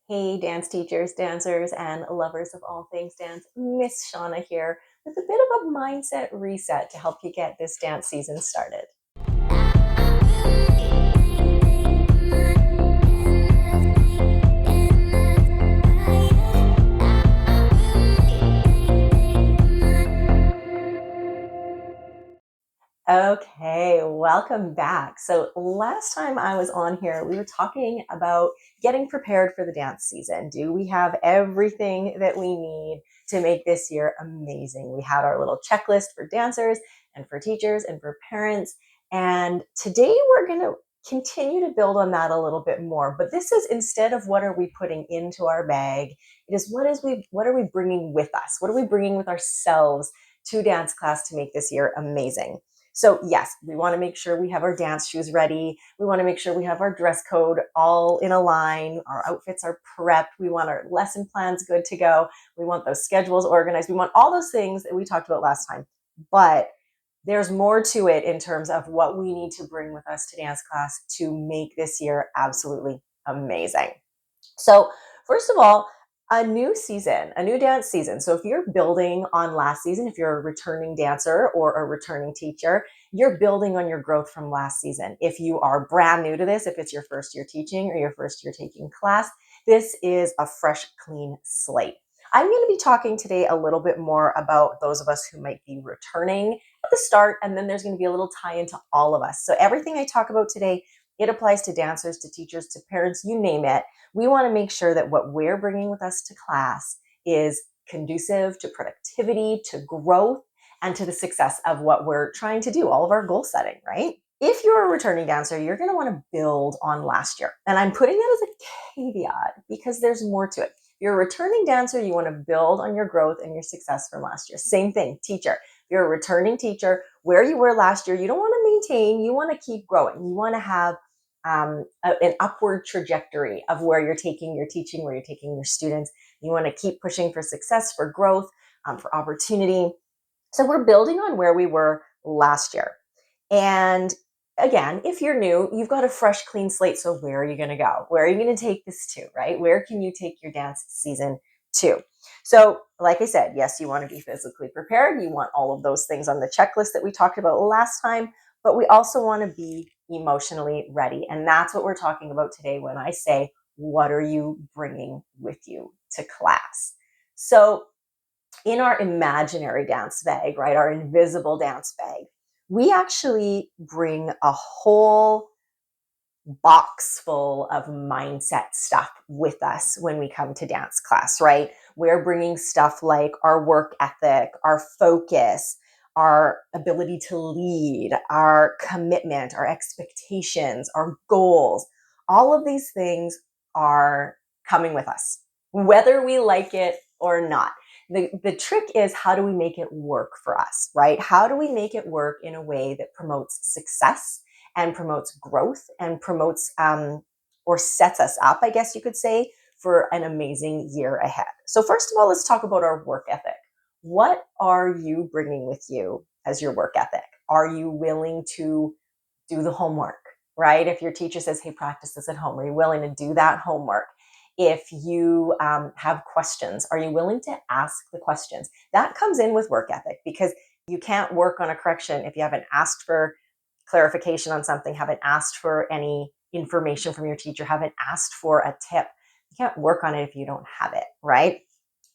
Hey, dance teachers, dancers, and lovers of all things dance. Miss Shauna here with a bit of a mindset reset to help you get this dance season started. Okay, welcome back. So, last time I was on here, we were talking about getting prepared for the dance season. Do we have everything that we need to make this year amazing? We had our little checklist for dancers and for teachers and for parents. And today we're going to continue to build on that a little bit more. But this is instead of what are we putting into our bag, it is what are we bringing with us? What are we bringing with ourselves to dance class to make this year amazing? So yes, we want to make sure we have our dance shoes ready. We want to make sure we have our dress code all in a line. Our outfits are prepped. We want our lesson plans good to go. We want those schedules organized. We want all those things that we talked about last time. But there's more to it in terms of what we need to bring with us to dance class to make this year absolutely amazing. So, first of all, a new season, a new dance season. So, if you're building on last season, if you're a returning dancer or a returning teacher, you're building on your growth from last season. If you are brand new to this, if it's your first year teaching or your first year taking class, this is a fresh, clean slate. I'm going to be talking today a little bit more about those of us who might be returning at the start, and then there's going to be a little tie into all of us. So, everything I talk about today, it applies to dancers, to teachers, to parents, you name it. We want to make sure that what we're bringing with us to class is conducive to productivity, to growth, and to the success of what we're trying to do, all of our goal setting, right? If you're a returning dancer, you're going to want to build on last year. And I'm putting that as a caveat because there's more to it. If you're a returning dancer, you want to build on your growth and your success from last year. Same thing, teacher. If you're a returning teacher, where you were last year, you don't want to maintain, you want to keep growing. You want to have an upward trajectory of where you're taking your teaching, where you're taking your students. You want to keep pushing for success, for growth, for opportunity. So we're building on where we were last year. And again, if you're new, you've got a fresh, clean slate. So where are you going to go? Where are you going to take this to, right? Where can you take your dance season to? So, like I said, yes, you want to be physically prepared. You want all of those things on the checklist that we talked about last time, but we also want to be emotionally ready. And that's what we're talking about today when I say, what are you bringing with you to class? So, in our imaginary dance bag, right, our invisible dance bag, we actually bring a whole box full of mindset stuff with us when we come to dance class, right? We're bringing stuff like our work ethic, our focus, our ability to lead, our commitment, our expectations, our goals. All of these things are coming with us, whether we like it or not. The trick is, how do we make it work for us, right? How do we make it work in a way that promotes success and promotes growth and promotes or sets us up, I guess you could say, for an amazing year ahead. So first of all, let's talk about our work ethic. What are you bringing with you as your work ethic? Are you willing to do the homework, right? If your teacher says, hey, practice this at home, are you willing to do that homework? If you have questions, are you willing to ask the questions? That comes in with work ethic, because you can't work on a correction if you haven't asked for clarification on something, haven't asked for any information from your teacher, haven't asked for a tip. You can't work on it if you don't have it, right?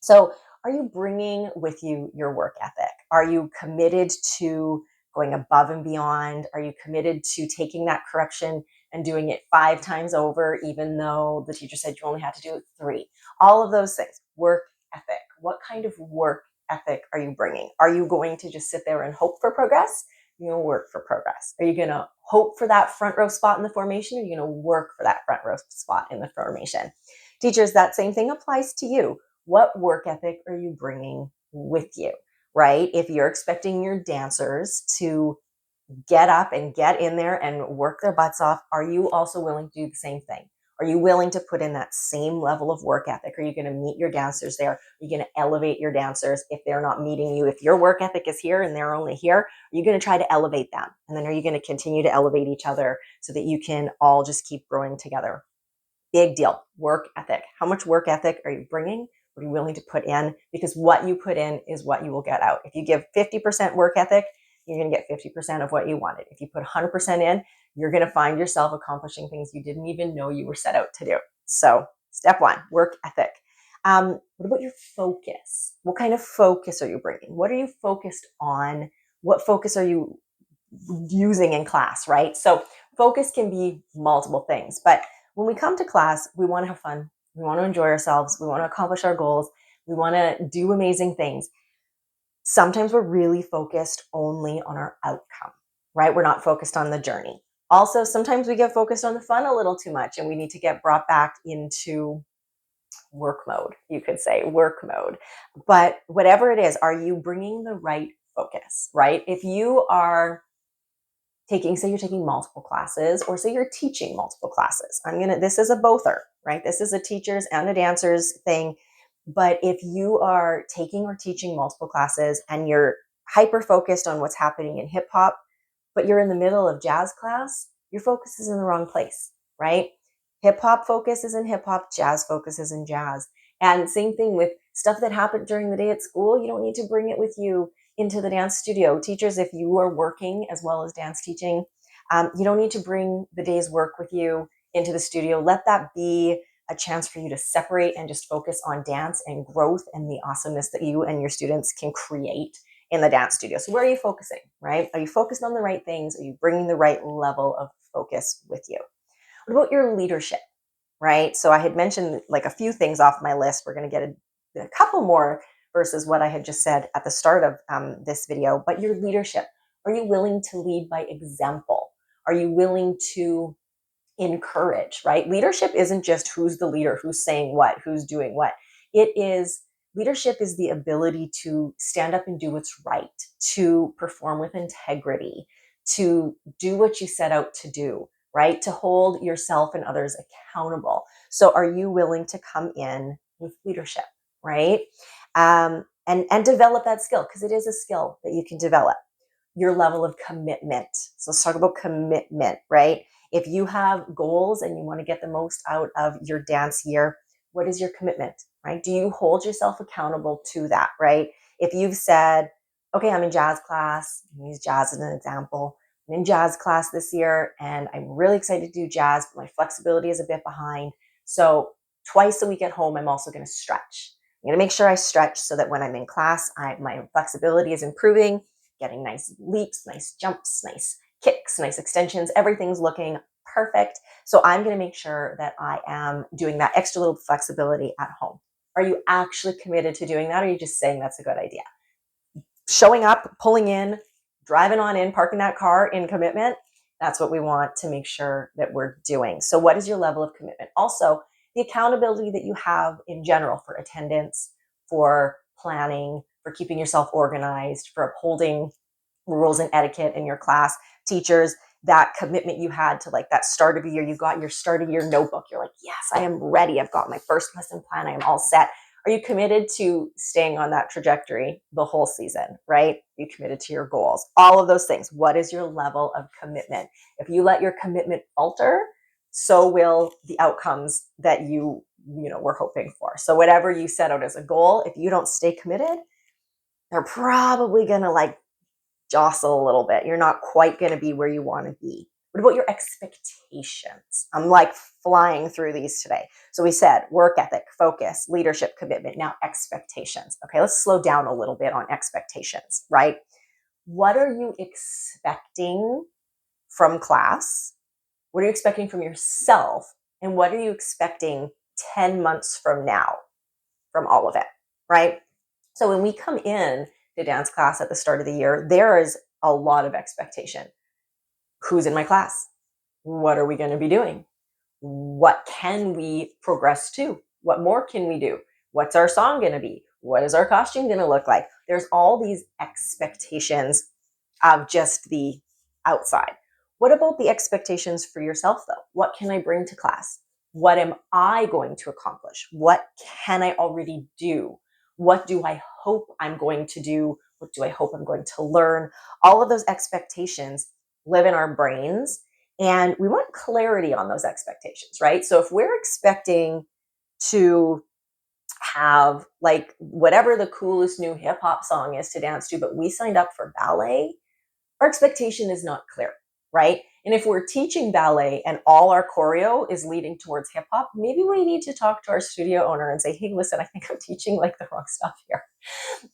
So, are you bringing with you your work ethic? Are you committed to going above and beyond? Are you committed to taking that correction and doing it 5 times over, even though the teacher said you only had to do it 3? All of those things. Work ethic. What kind of work ethic are you bringing? Are you going to just sit there and hope for progress? You're going to work for progress. Are you going to hope for that front row spot in the formation? Or are you going to work for that front row spot in the formation? Teachers, that same thing applies to you. What work ethic are you bringing with you, right? If you're expecting your dancers to get up and get in there and work their butts off, are you also willing to do the same thing? Are you willing to put in that same level of work ethic? Are you going to meet your dancers there? Are you going to elevate your dancers if they're not meeting you? If your work ethic is here and they're only here, are you going to try to elevate them? And then are you going to continue to elevate each other so that you can all just keep growing together? Big deal. Work ethic. How much work ethic are you bringing? What are you willing to put in? Because what you put in is what you will get out. If you give 50% work ethic, you're going to get 50% of what you wanted. If you put 100% in, you're going to find yourself accomplishing things you didn't even know you were set out to do. So step one, work ethic. What about your focus? What kind of focus are you bringing? What are you focused on? What focus are you using in class, right? So focus can be multiple things, but when we come to class, we want to have fun. We want to enjoy ourselves. We want to accomplish our goals. We want to do amazing things. Sometimes we're really focused only on our outcome, right? We're not focused on the journey. Also, sometimes we get focused on the fun a little too much and we need to get brought back into work mode, you could say, work mode. But whatever it is, are you bringing the right focus, right? If you are say you're taking multiple classes, or say you're teaching multiple classes. This is a bother, right? This is a teachers and a dancers thing. But if you are taking or teaching multiple classes and you're hyper focused on what's happening in hip hop, but you're in the middle of jazz class, your focus is in the wrong place, right? Hip hop focus is in hip hop, jazz focus is in jazz. And same thing with stuff that happened during the day at school. You don't need to bring it with you into the dance studio. Teachers, if you are working as well as dance teaching, you don't need to bring the day's work with you into the studio. Let that be a chance for you to separate and just focus on dance and growth and the awesomeness that you and your students can create in the dance studio. So where are you focusing, right? Are you focused on the right things? Are you bringing the right level of focus with you? What about your leadership, right? So I had mentioned like a few things off my list. We're going to get a couple more versus what I had just said at the start of this video. But your leadership, are you willing to lead by example? Are you willing to encourage, right? Leadership isn't just who's the leader, who's saying what, who's doing what. Leadership is the ability to stand up and do what's right, to perform with integrity, to do what you set out to do, right? To hold yourself and others accountable. So are you willing to come in with leadership, right? And develop that skill, because it is a skill that you can develop. Your level of commitment. So let's talk about commitment, right? If you have goals and you want to get the most out of your dance year, what is your commitment, right? Do you hold yourself accountable to that, right? If you've said, okay, I'm in jazz class, I'm use jazz as an example. I'm in jazz class this year and I'm really excited to do jazz, but my flexibility is a bit behind. So twice a week at home, I'm also going to stretch. I'm going to make sure I stretch so that when I'm in class, my flexibility is improving, getting nice leaps, nice jumps, nice kicks, nice extensions. Everything's looking perfect. So I'm going to make sure that I am doing that extra little flexibility at home. Are you actually committed to doing that? Or are you just saying that's a good idea? Showing up, pulling in, driving on in, parking that car in commitment. That's what we want to make sure that we're doing. So what is your level of commitment? Also, the accountability that you have in general for attendance, for planning, for keeping yourself organized, for upholding rules and etiquette in your class. Teachers, that commitment you had to like that start of the year, you got your start of year notebook. You're like, yes, I am ready. I've got my first lesson plan. I am all set. Are you committed to staying on that trajectory the whole season, right? You committed to your goals, all of those things. What is your level of commitment? If you let your commitment falter, so will the outcomes that you were hoping for. So whatever you set out as a goal, if you don't stay committed, they're probably going to like jostle a little bit. You're not quite going to be where you want to be. What about your expectations? I'm like flying through these today. So we said work ethic, focus, leadership, commitment, now expectations. Okay, let's slow down a little bit on expectations, right? What are you expecting from class? What are you expecting from yourself? And what are you expecting 10 months from now from all of it, right? So when we come in to dance class at the start of the year, there is a lot of expectation. Who's in my class? What are we going to be doing? What can we progress to? What more can we do? What's our song going to be? What is our costume going to look like? There's all these expectations of just the outside. What about the expectations for yourself, though? What can I bring to class? What am I going to accomplish? What can I already do? What do I hope I'm going to do? What do I hope I'm going to learn? All of those expectations live in our brains And we want clarity on those expectations, right? So if we're expecting to have like whatever the coolest new hip hop song is to dance to, but we signed up for ballet, our expectation is not clear, right? And if we're teaching ballet and all our choreo is leading towards hip hop, maybe we need to talk to our studio owner and say, hey, listen, I think I'm teaching like the wrong stuff here.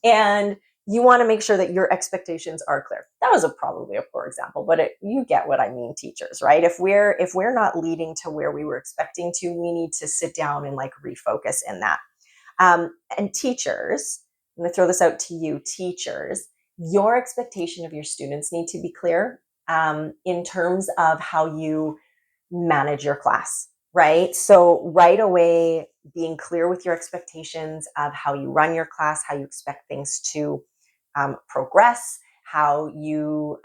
And you want to make sure that your expectations are clear. That was probably a poor example, but you get what I mean, teachers, right? If we're not leading to where we were expecting to, we need to sit down and like refocus in that. And teachers, I'm going to throw this out to you, teachers. Your expectation of your students need to be clear in terms of how you manage your class, right? So right away, being clear with your expectations of how you run your class, how you expect things to progress, how you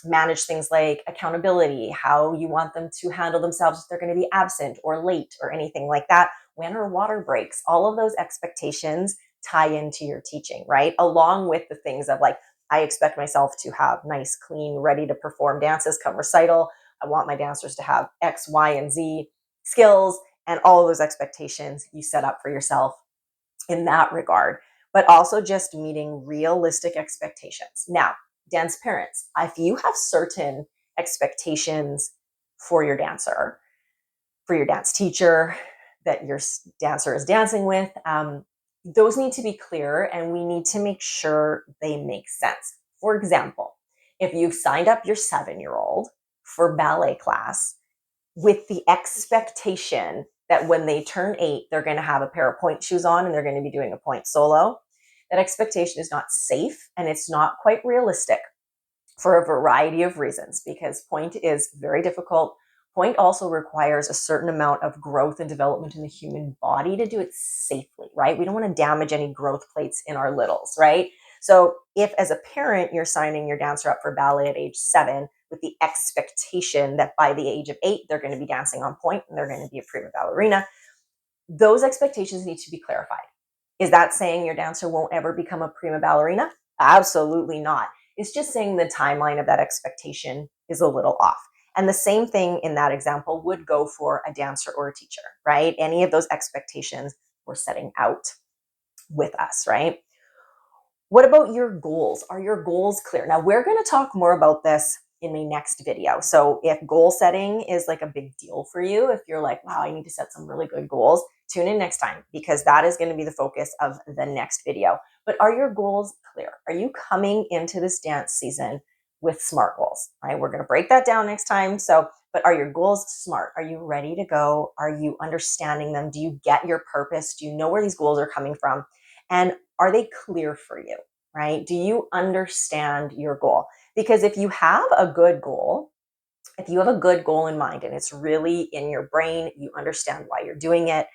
manage things like accountability, how you want them to handle themselves if they're going to be absent or late or anything like that. When are water breaks? All of those expectations tie into your teaching, right? Along with the things of like, I expect myself to have nice, clean, ready to perform dances come recital. I want my dancers to have X, Y, and Z skills, and all of those expectations you set up for yourself in that regard, but also just meeting realistic expectations. Now, dance parents, if you have certain expectations for your dancer, for your dance teacher that your dancer is dancing with, those need to be clear and we need to make sure they make sense. For example, if you've signed up your 7-year-old for ballet class with the expectation that when they turn 8, they're going to have a pair of pointe shoes on and they're going to be doing a pointe solo, that expectation is not safe and it's not quite realistic for a variety of reasons, because pointe is very difficult. Pointe also requires a certain amount of growth and development in the human body to do it safely, right? We don't want to damage any growth plates in our littles, right? So if as a parent, you're signing your dancer up for ballet at age 7 with the expectation that by the age of 8, they're going to be dancing on pointe and they're going to be a prima ballerina, those expectations need to be clarified. Is that saying your dancer won't ever become a prima ballerina? Absolutely not. It's just saying the timeline of that expectation is a little off. And the same thing in that example would go for a dancer or a teacher, right? Any of those expectations we're setting out with us, right? What about your goals? Are your goals clear? Now, we're going to talk more about this in my next video. So if goal setting is like a big deal for you, if you're like, wow, I need to set some really good goals, tune in next time because that is going to be the focus of the next video. But are your goals clear? Are you coming into this dance season with SMART goals, right? We're going to break that down next time. So, but are your goals SMART? Are you ready to go? Are you understanding them? Do you get your purpose? Do you know where these goals are coming from? And are they clear for you, right? Do you understand your goal? Because if you have a good goal, if you have a good goal in mind and it's really in your brain, you understand why you're doing it,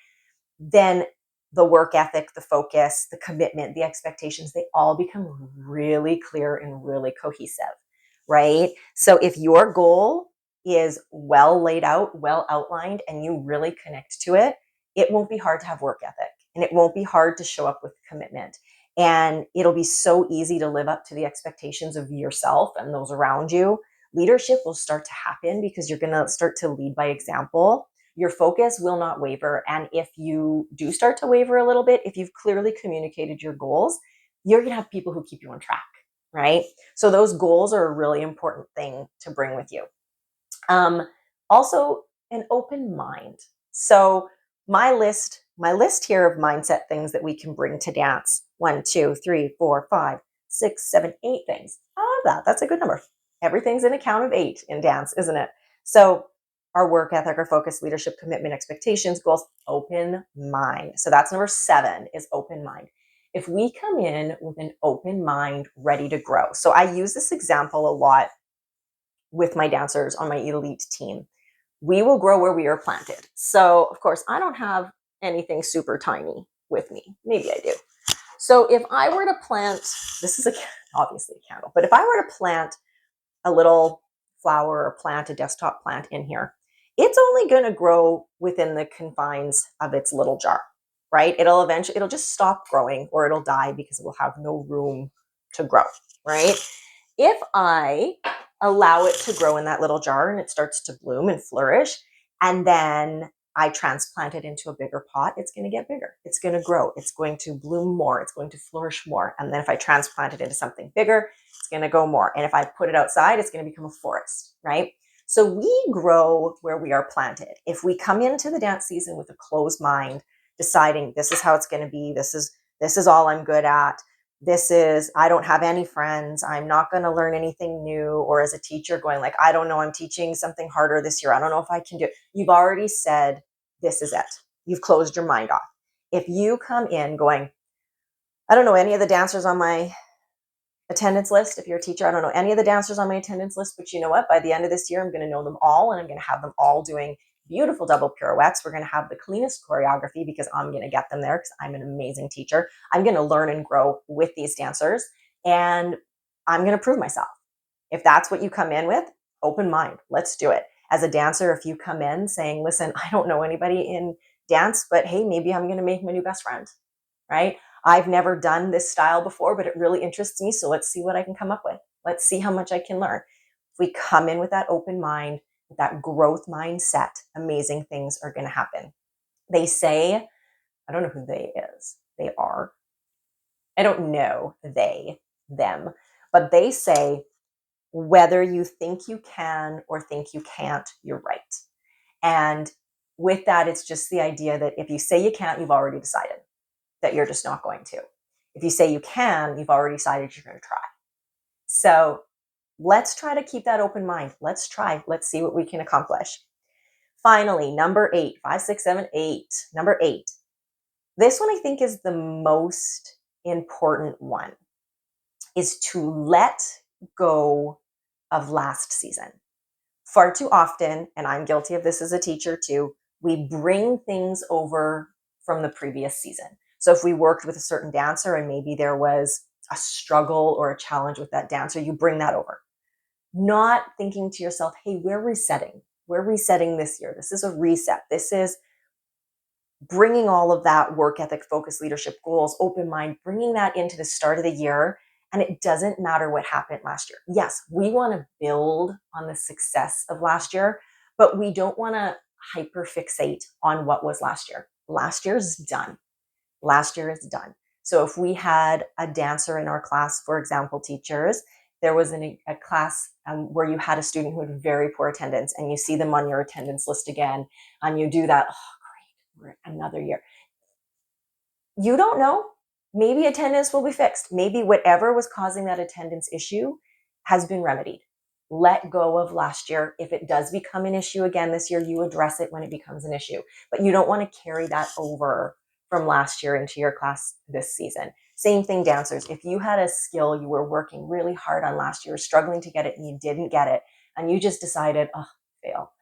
then the work ethic, the focus, the commitment, the expectations, they all become really clear and really cohesive, right? So if your goal is well laid out, well outlined, and you really connect to it, it won't be hard to have work ethic and it won't be hard to show up with commitment. And it'll be so easy to live up to the expectations of yourself and those around you. Leadership will start to happen because you're going to start to lead by example. Your focus will not waver. And if you do start to waver a little bit, if you've clearly communicated your goals, you're going to have people who keep you on track, right? So those goals are a really important thing to bring with you. Also, an open mind. So my list here of mindset things that we can bring to dance. 1, 2, 3, 4, 5, 6, 7, 8 things. I love that. That's a good number. Everything's in a count of 8 in dance, isn't it? So our work ethic, our focus, leadership, commitment, expectations, goals, open mind. So that's number 7 is open mind. If we come in with an open mind, ready to grow. So I use this example a lot with my dancers on my elite team. We will grow where we are planted. So of course, I don't have anything super tiny with me. Maybe I do. So if I were to plant, this is obviously a candle, but if I were to plant a little flower or plant, a desktop plant in here, it's only going to grow within the confines of its little jar, right? It'll just stop growing or it'll die because it will have no room to grow, right? If I allow it to grow in that little jar and it starts to bloom and flourish. And then I transplant it into a bigger pot, it's going to get bigger. It's going to grow. It's going to bloom more. It's going to flourish more. And then if I transplant it into something bigger, it's going to go more. And if I put it outside, it's going to become a forest, right? So we grow where we are planted. If we come into the dance season with a closed mind, deciding this is how it's going to be, this is all I'm good at, I don't have any friends, I'm not going to learn anything new, or as a teacher going like, I don't know, I'm teaching something harder this year, I don't know if I can do it. You've already said, this is it. You've closed your mind off. If you come in going, I don't know any of the dancers on my attendance list. If you're a teacher, I don't know any of the dancers on my attendance list, but you know what? By the end of this year, I'm going to know them all, and I'm going to have them all doing beautiful double pirouettes. We're going to have the cleanest choreography because I'm going to get them there because I'm an amazing teacher. I'm going to learn and grow with these dancers, and I'm going to prove myself. If that's what you come in with, open mind, let's do it. As a dancer, if you come in saying, listen, I don't know anybody in dance, but hey, maybe I'm going to make my new best friend, right? I've never done this style before, but it really interests me. So let's see what I can come up with. Let's see how much I can learn. If we come in with that open mind, with that growth mindset, amazing things are going to happen. They say, I don't know who they is. They are. I don't know they, them, but they say, whether you think you can or think you can't, you're right. And with that, it's just the idea that if you say you can't, you've already decided that you're just not going to. If you say you can, you've already decided you're going to try. So let's try to keep that open mind. Let's try. Let's see what we can accomplish. Finally, number 8, 5, 6, 7, 8. Number 8. This one I think is the most important one, is to let go of last season. Far too often, and I'm guilty of this as a teacher too, we bring things over from the previous season. So if we worked with a certain dancer and maybe there was a struggle or a challenge with that dancer, you bring that over. Not thinking to yourself, hey, we're resetting. We're resetting this year. This is a reset. This is bringing all of that work ethic, focus, leadership, goals, open mind, bringing that into the start of the year. And it doesn't matter what happened last year. Yes, we want to build on the success of last year, but we don't want to hyperfixate on what was last year. Last year's done. Last year is done. So if we had a dancer in our class, for example, teachers, there was a class where you had a student who had very poor attendance, and you see them on your attendance list again, and you do that, oh, great, we're another year. You don't know. Maybe attendance will be fixed. Maybe whatever was causing that attendance issue has been remedied. Let go of last year. If it does become an issue again this year, you address it when it becomes an issue. But you don't want to carry that over from last year into your class this season. Same thing, dancers. If you had a skill you were working really hard on last year, struggling to get it, and you didn't get it, and you just decided, oh, fail.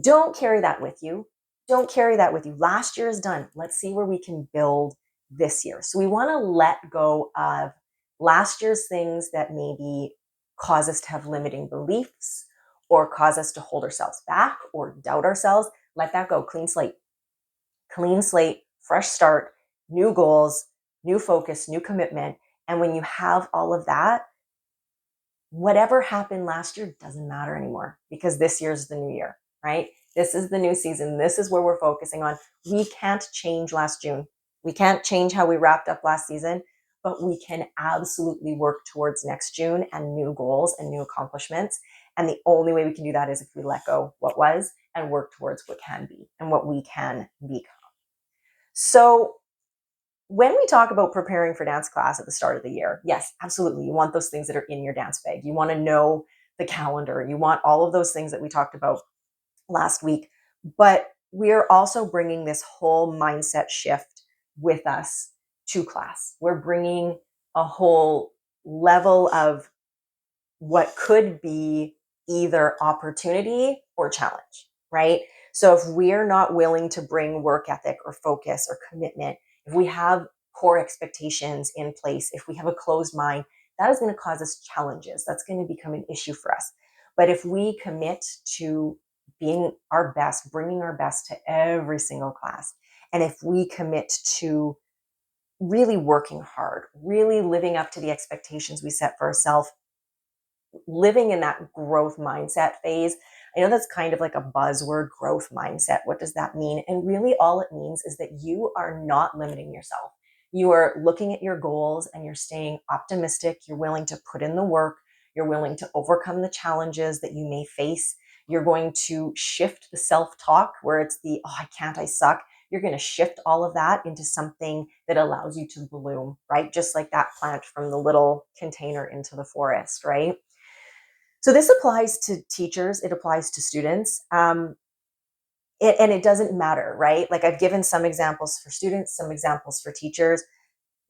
Don't carry that with you. Don't carry that with you. Last year is done. Let's see where we can build this year. So we want to let go of last year's things that maybe cause us to have limiting beliefs or cause us to hold ourselves back or doubt ourselves. Let that go. Clean slate. Clean slate, fresh start, new goals, new focus, new commitment. And when you have all of that, whatever happened last year doesn't matter anymore because this year's the new year, right? This is the new season. This is where we're focusing on. We can't change last June. We can't change how we wrapped up last season, but we can absolutely work towards next June and new goals and new accomplishments. And the only way we can do that is if we let go what was and work towards what can be and what we can become. So when we talk about preparing for dance class at the start of the year, yes, absolutely. You want those things that are in your dance bag. You want to know the calendar. You want all of those things that we talked about last week. But we're also bringing this whole mindset shift with us to class. We're bringing a whole level of what could be either opportunity or challenge, right? So if we're not willing to bring work ethic or focus or commitment, if we have poor expectations in place, if we have a closed mind, that is going to cause us challenges. That's going to become an issue for us. But if we commit to being our best, bringing our best to every single class, and if we commit to really working hard, really living up to the expectations we set for ourselves, living in that growth mindset phase. I know that's kind of like a buzzword, growth mindset. What does that mean? And really, all it means is that you are not limiting yourself. You are looking at your goals and you're staying optimistic. You're willing to put in the work. You're willing to overcome the challenges that you may face. You're going to shift the self talk where it's the, oh, I can't, I suck. You're going to shift all of that into something that allows you to bloom, right? Just like that plant from the little container into the forest, right? So this applies to teachers, it applies to students, and it doesn't matter, right? Like I've given some examples for students, some examples for teachers,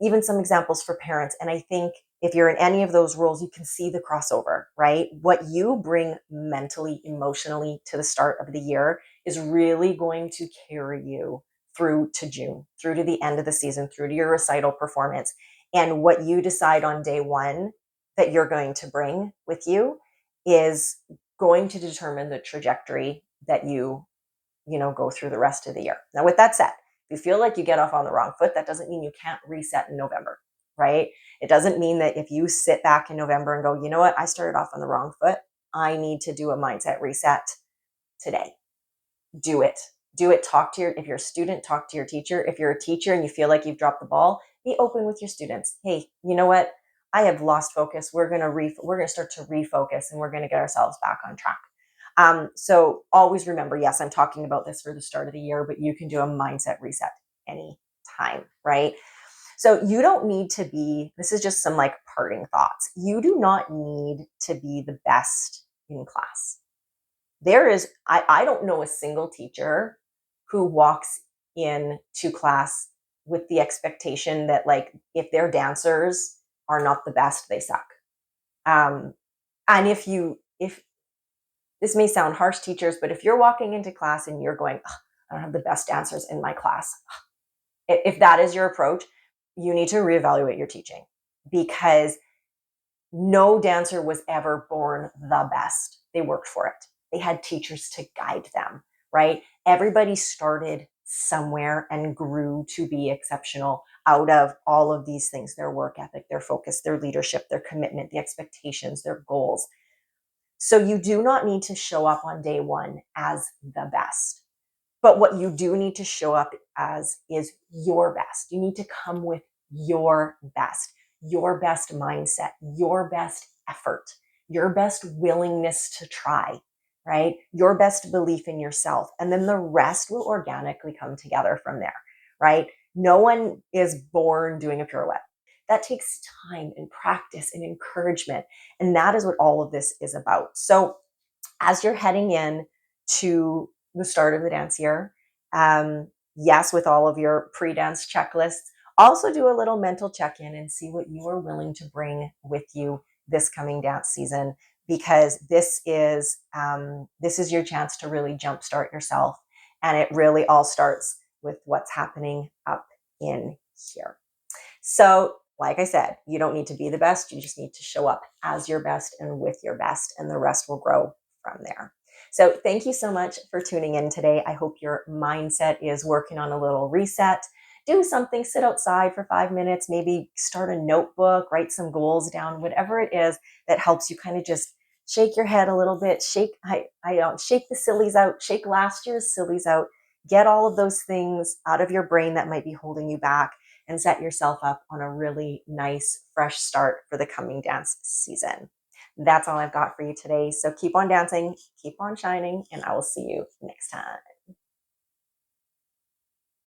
even some examples for parents. And I think if you're in any of those roles, you can see the crossover, right? What you bring mentally, emotionally to the start of the year is really going to carry you through to June, through to the end of the season, through to your recital performance. And what you decide on day one that you're going to bring with you is going to determine the trajectory that you go through the rest of the year. Now, with that said, if you feel like you get off on the wrong foot, that doesn't mean you can't reset in November, right? It doesn't mean that if you sit back in November and go, you know what, I started off on the wrong foot, I need to do a mindset reset today. Do it. Do it. If you're a student, talk to your teacher. If you're a teacher and you feel like you've dropped the ball, be open with your students. Hey, you know what? I have lost focus. We're going to start to refocus and we're going to get ourselves back on track. So always remember, yes, I'm talking about this for the start of the year, but you can do a mindset reset anytime, right? So you don't need to be, this is just some like parting thoughts. You do not need to be the best in class. I don't know a single teacher who walks into class with the expectation that like, if their dancers are not the best, they suck. And if this may sound harsh, teachers, but if you're walking into class and you're going, I don't have the best dancers in my class, if that is your approach, you need to reevaluate your teaching, because no dancer was ever born the best. They worked for it. They had teachers to guide them, right? Everybody started somewhere and grew to be exceptional out of all of these things: their work ethic, their focus, their leadership, their commitment, the expectations, their goals. So you do not need to show up on day one as the best. But what you do need to show up as is your best. You need to come with your best mindset, your best effort, your best willingness to try, right? Your best belief in yourself. And then the rest will organically come together from there, right? No one is born doing a pirouette. That takes time and practice and encouragement. And that is what all of this is about. So as you're heading in to the start of the dance year, yes, with all of your pre-dance checklists, also do a little mental check-in and see what you are willing to bring with you this coming dance season, because this is your chance to really jumpstart yourself, and it really all starts with what's happening up in here. So, like I said, you don't need to be the best. You just need to show up as your best and with your best, and the rest will grow from there. So, thank you so much for tuning in today. I hope your mindset is working on a little reset. Do something, sit outside for 5 minutes, maybe start a notebook, write some goals down, whatever it is that helps you kind of just shake your head a little bit, shake the sillies out, shake last year's sillies out, get all of those things out of your brain that might be holding you back, and set yourself up on a really nice, fresh start for the coming dance season. That's all I've got for you today. So keep on dancing, keep on shining, and I will see you next time.